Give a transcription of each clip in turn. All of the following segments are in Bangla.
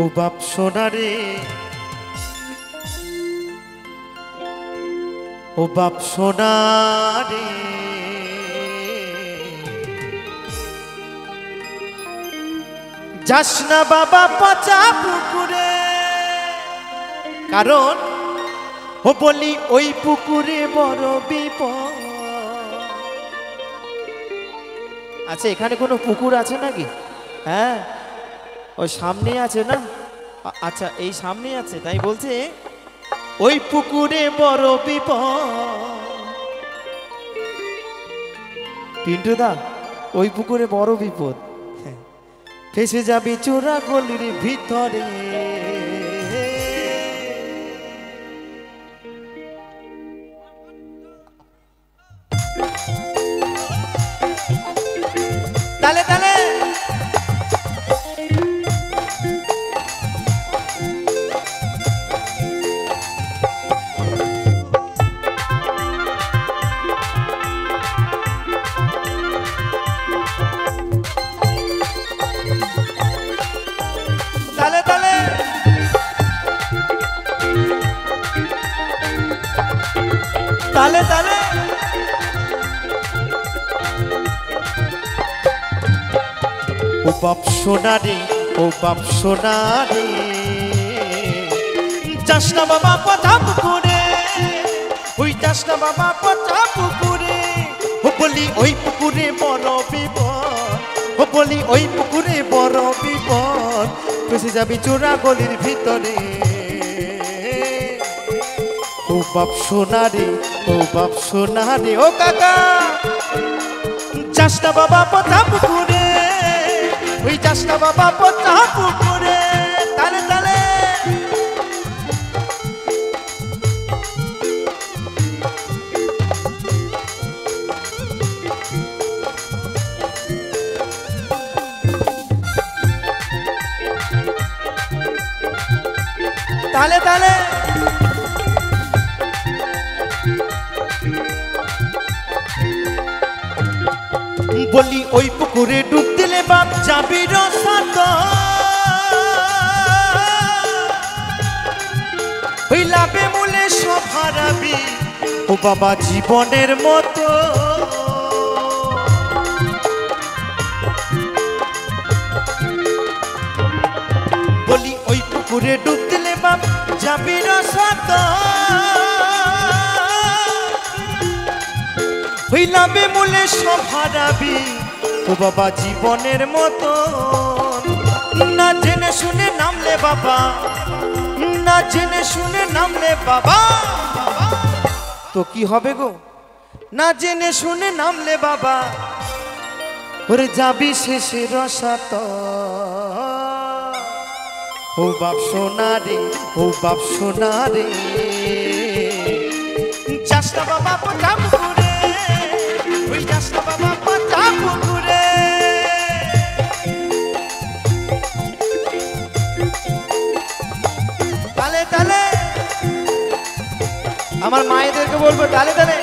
ও বাপ সোনা রে, ও বাপ সোনা রে, যাস না বাবা পচা পুকুরে, কারণ ও বলি ওই পুকুরে বড় বিপদ। আচ্ছা, এখানে কোনো পুকুর আছে নাকি? হ্যাঁ, ওই সামনে আছে না? আচ্ছা, এই সামনে আছে, তাই বলছে ওই পুকুরে বড় বিপদ। পিন্টুদা, ওই পুকুরে বড় বিপদ, ফেসে যাবি চোরা গলির ভিতরে। তালে তালে তালে তালে তালে তালে ও বাপ সোনা রে, ও বাপ সোনা রে, যাস না বাবা পচা পুকুরে, ওই যাস না বাবা পচা পুকুরে। ও বলি ওই পুকুরে বড় বিপদ, ও বলি ওই পুকুরে বড় বিপদ, ফেসে যাবি চোরা গলির ভিতরে। ও বাপ সোনা রে, ও বাপ সোনা রে, ও কাকা, যাস না বাবা পচা পুকুরে, ওই যাস না বাবা পচা পুকুরে। তালে তালে তালে তালে বলি ওই পুকুরে ডুব দিলে বাপ যাবি রসাত, ওই লাভে মূলে সব হারাবি ও বাবা জীবনের মতো। বলি ওই পুকুরে ডুব দিলে বাপ যাবি রসাত, ওই লাভে মূলে সব হারাবি ও বাবা জীবনের মতো। না জেনে শুনে নামলে বাবা, না জেনে শুনে নামলে বাবা, তো কি হবে গো? না জেনে শুনে নামলে বাবা, ওরে যাবি শেষে রসাত। ও বাপ সোনা রে, ও বাপ সোনা রে, যাস না বাবা পচা পুকুরে, ওই যাস না বাবা পচা পুকুরে। তালে তালে আমার মায়েদেরকে বলবো তালে তালে।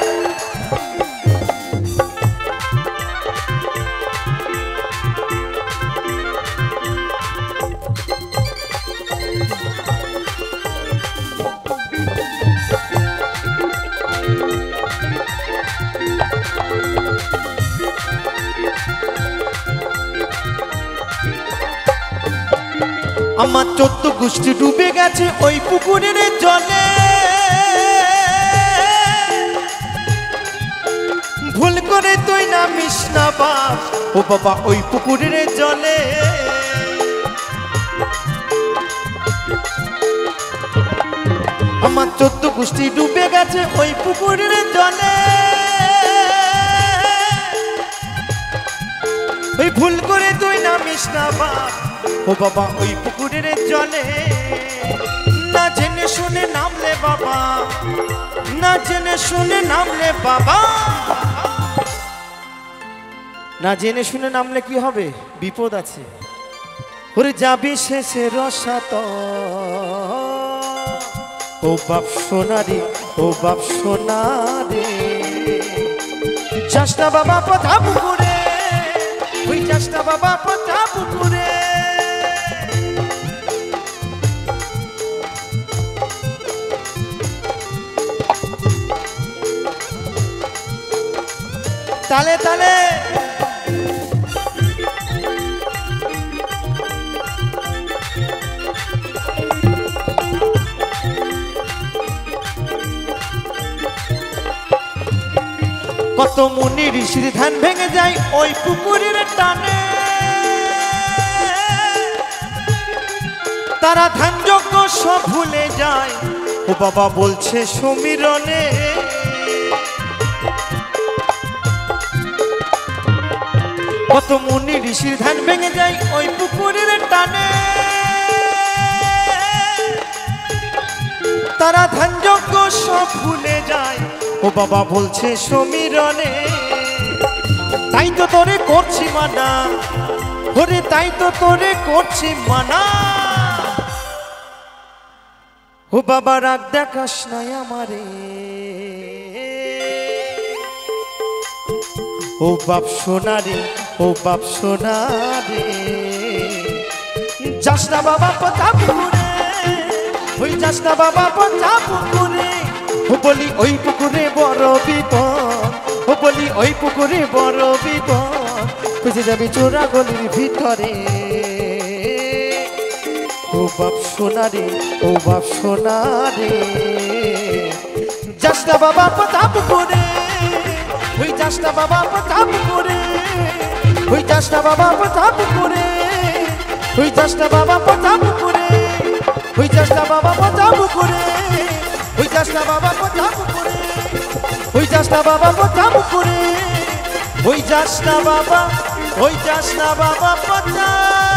আমার 14 গোষ্ঠী ডুবে গেছে ওই পুকুরের জলে, ভুল করে তুই নামিস না বাপ ও বাবা ওই পুকুরের জলে। আমার 14 গোষ্ঠী ডুবে গেছে ওই পুকুরের জলে, ওই ভুল করে তুই নামিস না বাপ ও বাবা ওই পুকুরের জলে। না জেনে শুনে নামলে বাবা, না জেনে শুনে নামলে বাবা, না জেনে শুনে নামলে কি হবে? বিপদ আছে। ওরে যাবি শেষে রসাত। ও বাপ সোনা রে, ও বাপ সোনা রে, যাস না বাবা পচা পুকুরে, ওই যাস না বাবা পচা পুকুরে। তালে তালে কত মুনি ঋষির ধ্যান ভেঙে যায় ওই পুকুরের টানে তারা ধ্যান যজ্ঞ সব ভুলে যায় ও বাবা বলছে সমীরণে কত মুনি ঋষির ধ্যান ভেঙে যায় ওই পুকুরের টানে তারা ধ্যান যজ্ঞ সব ভুলে যায় ও বাবা বলছে সমীরণে তাই তো তোরে করছি মানা ওরে তাই তো তোরে করছি মানা ও বাবা রাগ দেখাস নাই আমারে ও বাপ সোনা রে ও বাপ সোনা রে যাস না বাবা পচা পুকুরে ওই যাস না বাবা পচা পুকুরে ও বলি ওই পুকুরে বড় বিপদ ও বলি ওই পুকুরে বড় বিপদ খুঁজে যাবি চোরা গলির ভিতরে ও বাপ সোনা রে ও বাপ সোনা রে যাস না বাবা পচা পুকুরে ওই যাস না বাবা পচা পুকুরে ওই যাস না বাবা পচা পুকুরে ওই যাস না বাবা পচা পুকুরে ওই যাস না বাবা পচা পুকুরে ওই যাস না বাবা পচা পুকুরে ওই যাস না বাবা পচা পুকুরে ওই যাস না বাবা পচা